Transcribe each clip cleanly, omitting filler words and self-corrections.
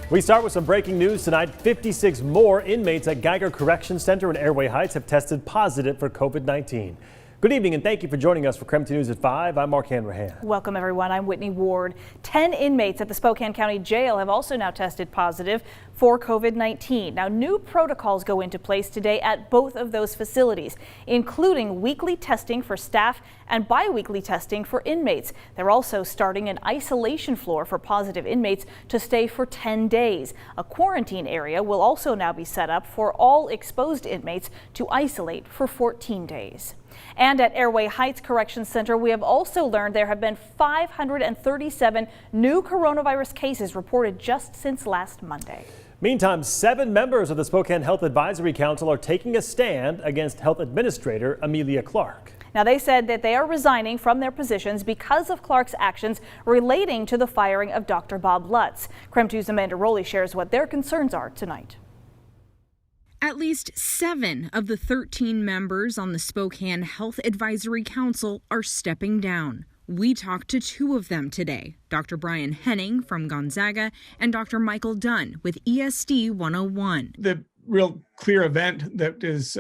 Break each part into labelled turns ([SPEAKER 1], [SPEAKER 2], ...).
[SPEAKER 1] We start with some breaking news tonight. 56 more inmates at Geiger Correction Center in Airway Heights have tested positive for COVID-19. Good evening and thank you for joining us for KREM 2 News at 5. I'm Mark Hanrahan.
[SPEAKER 2] Welcome everyone. I'm Whitney Ward. 10 inmates at the Spokane County Jail have also now tested positive for COVID-19. Now, new protocols go into place today at both of those facilities, including weekly testing for staff and bi-weekly testing for inmates. They're also starting an isolation floor for positive inmates to stay for 10 days. A quarantine area will also now be set up for all exposed inmates to isolate for 14 days. And at Airway Heights Correction Center, we have also learned there have been 537 new coronavirus cases reported just since last Monday.
[SPEAKER 1] Meantime, 7 members of the Spokane Health Advisory Council are taking a stand against Health Administrator Amelia Clark.
[SPEAKER 2] Now, they said that they are resigning from their positions because of Clark's actions relating to the firing of Dr. Bob Lutz. KREM 2's Amanda Rowley shares what their concerns are tonight.
[SPEAKER 3] At least 7 of the 13 members on the Spokane Health Advisory Council are stepping down. We talked to 2 of them today, Dr. Brian Henning from Gonzaga and Dr. Michael Dunn with ESD 101.
[SPEAKER 4] The real clear event that is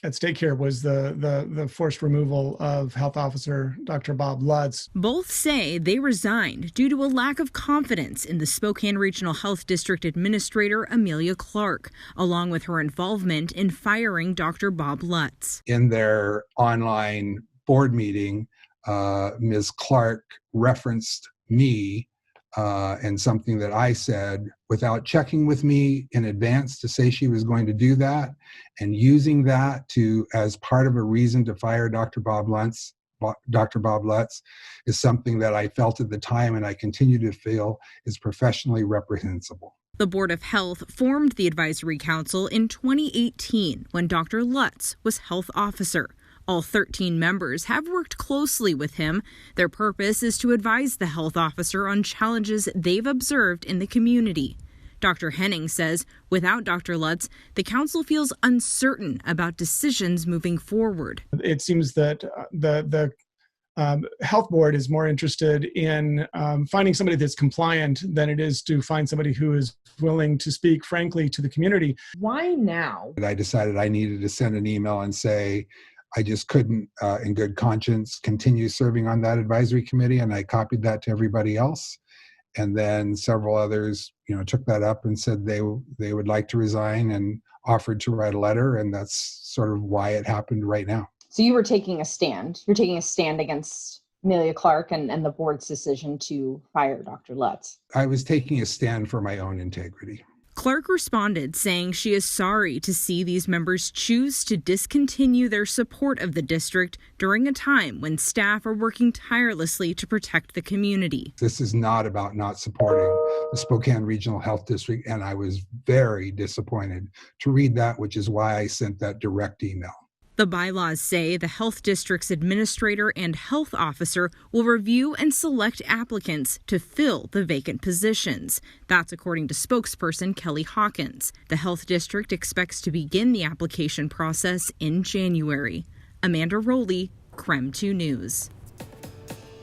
[SPEAKER 4] at stake here was the forced removal of Health Officer Dr. Bob Lutz.
[SPEAKER 3] Both say they resigned due to a lack of confidence in the Spokane Regional Health District Administrator Amelia Clark, along with her involvement in firing Dr. Bob Lutz.
[SPEAKER 5] In their online board meeting, Ms. Clark referenced me and something that I said without checking with me in advance to say she was going to do that, and using that as part of a reason to fire Dr. Bob Lutz is something that I felt at the time and I continue to feel is professionally reprehensible.
[SPEAKER 3] The Board of Health formed the Advisory Council in 2018 when Dr. Lutz was health officer. All 13 members have worked closely with him. Their purpose is to advise the health officer on challenges they've observed in the community. Dr. Henning says without Dr. Lutz, the council feels uncertain about decisions moving forward.
[SPEAKER 4] It seems that the health board is more interested in finding somebody that's compliant than it is to find somebody who is willing to speak frankly to the community.
[SPEAKER 6] Why now?
[SPEAKER 5] I decided I needed to send an email and say, I just couldn't, in good conscience, continue serving on that advisory committee, and I copied that to everybody else. And then several others, took that up and said they would like to resign and offered to write a letter, and that's sort of why it happened right now.
[SPEAKER 6] So you were taking a stand. You're taking a stand against Amelia Clark and the board's decision to fire Dr. Lutz.
[SPEAKER 5] I was taking a stand for my own integrity.
[SPEAKER 3] Clark responded saying she is sorry to see these members choose to discontinue their support of the district during a time when staff are working tirelessly to protect the community.
[SPEAKER 5] This is not about not supporting the Spokane Regional Health District, and I was very disappointed to read that, which is why I sent that direct email.
[SPEAKER 3] The bylaws say the health district's administrator and health officer will review and select applicants to fill the vacant positions. That's according to spokesperson Kelly Hawkins. The health district expects to begin the application process in January. Amanda Rowley, KREM 2 News.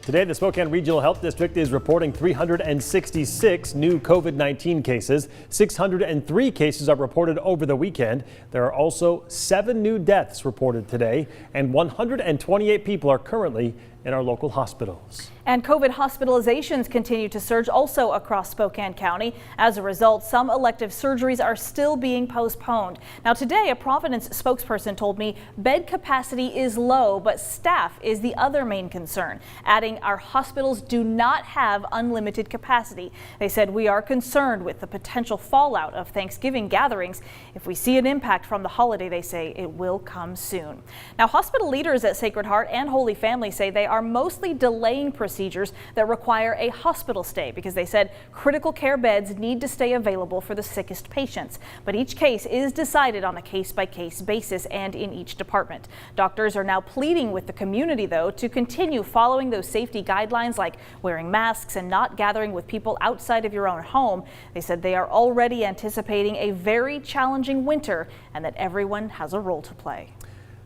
[SPEAKER 1] Today, the Spokane Regional Health District is reporting 366 new COVID-19 cases. 603 cases are reported over the weekend. There are also 7 new deaths reported today, and 128 people are currently in our local hospitals.
[SPEAKER 2] And COVID hospitalizations continue to surge also across Spokane County. As a result, some elective surgeries are still being postponed. Now today, a Providence spokesperson told me bed capacity is low, but staff is the other main concern, adding our hospitals do not have unlimited capacity. They said we are concerned with the potential fallout of Thanksgiving gatherings. If we see an impact from the holiday, they say it will come soon. Now, hospital leaders at Sacred Heart and Holy Family say they are mostly delaying procedures that require a hospital stay because they said critical care beds need to stay available for the sickest patients. But each case is decided on a case-by-case basis and in each department. Doctors are now pleading with the community, though, to continue following those safety guidelines like wearing masks and not gathering with people outside of your own home. They said they are already anticipating a very challenging winter and that everyone has a role to play.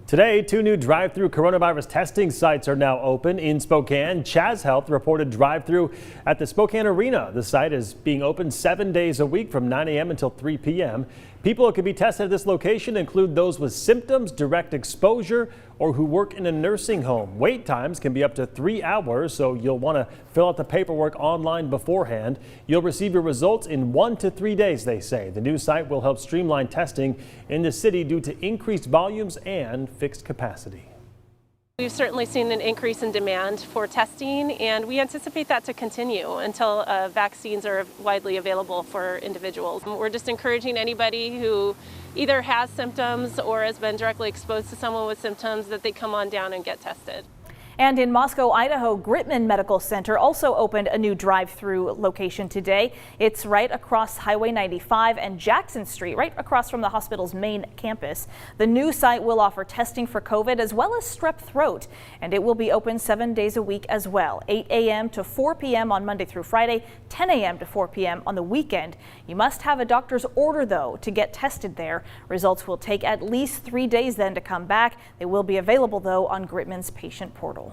[SPEAKER 1] Today, 2 new drive-through coronavirus testing sites are now open in Spokane. Chaz Health reported drive-through at the Spokane Arena. The site is being open 7 days a week from 9 a.m. until 3 p.m. People who can be tested at this location include those with symptoms, direct exposure, or who work in a nursing home. Wait times can be up to 3 hours, so you'll want to fill out the paperwork online beforehand. You'll receive your results in 1 to 3 days, they say. The new site will help streamline testing in the city due to increased volumes and fixed capacity.
[SPEAKER 7] We've certainly seen an increase in demand for testing, and we anticipate that to continue until vaccines are widely available for individuals. We're just encouraging anybody who either has symptoms or has been directly exposed to someone with symptoms that they come on down and get tested.
[SPEAKER 2] And in Moscow, Idaho, Gritman Medical Center also opened a new drive-through location today. It's right across Highway 95 and Jackson Street, right across from the hospital's main campus. The new site will offer testing for COVID as well as strep throat, and it will be open 7 days a week as well, 8 a.m. to 4 p.m. on Monday through Friday, 10 a.m. to 4 p.m. on the weekend. You must have a doctor's order, though, to get tested there. Results will take at least 3 days then to come back. They will be available, though, on Gritman's patient portal.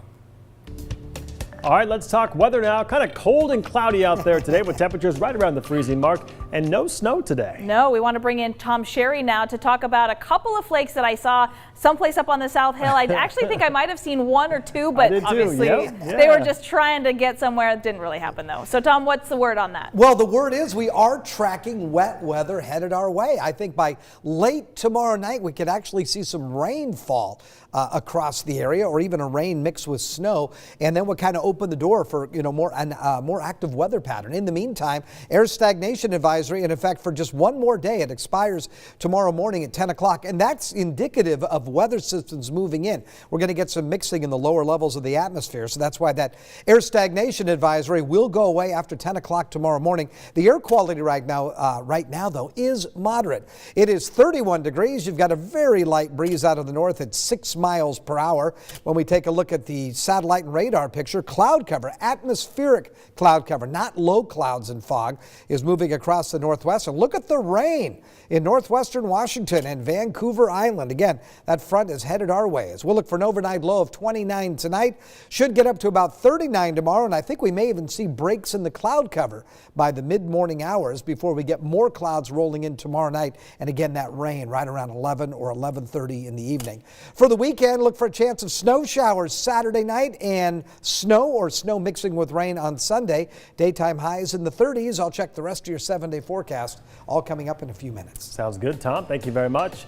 [SPEAKER 1] All right, let's talk weather now. Kind of cold and cloudy out there today with temperatures right around the freezing mark and no snow today.
[SPEAKER 2] No, we want to bring in Tom Sherry now to talk about a couple of flakes that I saw someplace up on the South Hill. I actually think I might have seen 1 or 2, but obviously they were just trying to get somewhere. It didn't really happen though. So Tom, what's the word on that?
[SPEAKER 8] Well, the word is we are tracking wet weather headed our way. I think by late tomorrow night we could actually see some rainfall across the area, or even a rain mixed with snow, and then we'll kind of open the door for more active weather pattern. In the meantime, air stagnation advisory in effect for just one more day. It expires tomorrow morning at 10 o'clock, and that's indicative of weather systems moving in. We're going to get some mixing in the lower levels of the atmosphere, so that's why that air stagnation advisory will go away after 10 o'clock tomorrow morning. The air quality right now though is moderate. It is 31 degrees. You've got a very light breeze out of the north at 6 miles per hour. When we take a look at the satellite and radar picture, cloud cover, atmospheric cloud cover, not low clouds and fog, is moving across the northwest. And look at the rain in northwestern Washington and Vancouver Island. Again, that front is headed our way as we'll look for an overnight low of 29 tonight. Should get up to about 39 tomorrow, and I think we may even see breaks in the cloud cover by the mid-morning hours before we get more clouds rolling in tomorrow night. And again, that rain right around 11 or 11:30 in the evening. For the weekend, look for a chance of snow showers Saturday night and snow or snow mixing with rain on Sunday. Daytime highs in the 30s. I'll check the rest of your 7-day forecast, all coming up in a few minutes.
[SPEAKER 1] Sounds good, Tom. Thank you very much.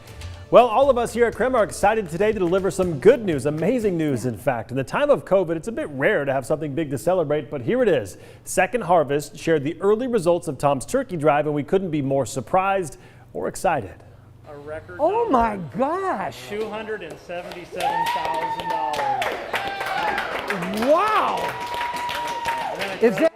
[SPEAKER 1] Well, all of us here at KREM are excited today to deliver some good news, amazing news, in fact. In the time of COVID, it's a bit rare to have something big to celebrate, but here it is. Second Harvest shared the early results of Tom's turkey drive, and we couldn't be more surprised or excited.
[SPEAKER 9] A record
[SPEAKER 8] Oh my gosh!
[SPEAKER 9] $277,000.
[SPEAKER 8] Wow! Is that?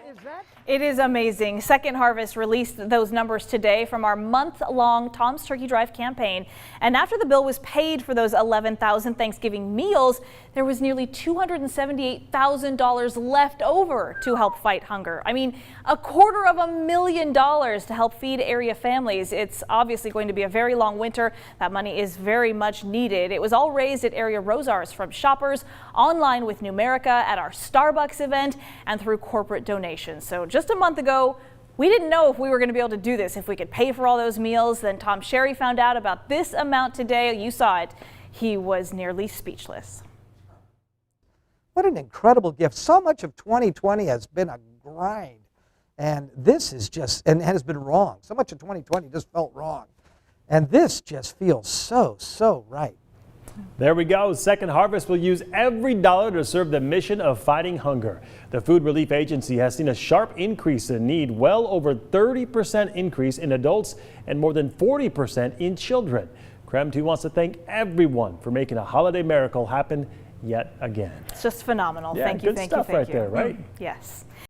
[SPEAKER 2] It is amazing. Second Harvest released those numbers today from our month-long Tom's Turkey Drive campaign. And after the bill was paid for those 11,000 Thanksgiving meals, there was nearly $278,000 left over to help fight hunger. I mean, $250,000 to help feed area families. It's obviously going to be a very long winter. That money is very much needed. It was all raised at area Rosars from shoppers, online with Numerica, at our Starbucks event, and through corporate donations. So just a month ago, we didn't know if we were going to be able to do this, if we could pay for all those meals. Then Tom Sherry found out about this amount today. You saw it. He was nearly speechless.
[SPEAKER 8] What an incredible gift. So much of 2020 has been a grind. And this is just, and has been wrong. So much of 2020 just felt wrong. And this just feels so right.
[SPEAKER 1] There we go. Second Harvest will use every dollar to serve the mission of fighting hunger. The Food Relief Agency has seen a sharp increase in need, well over 30% increase in adults and more than 40% in children. KREM 2 wants to thank everyone for making a holiday miracle happen yet again.
[SPEAKER 2] It's just phenomenal.
[SPEAKER 1] Yeah,
[SPEAKER 2] thank you,
[SPEAKER 1] good
[SPEAKER 2] thank
[SPEAKER 1] stuff
[SPEAKER 2] you, thank
[SPEAKER 1] right
[SPEAKER 2] you.
[SPEAKER 1] there, right?
[SPEAKER 2] Yes.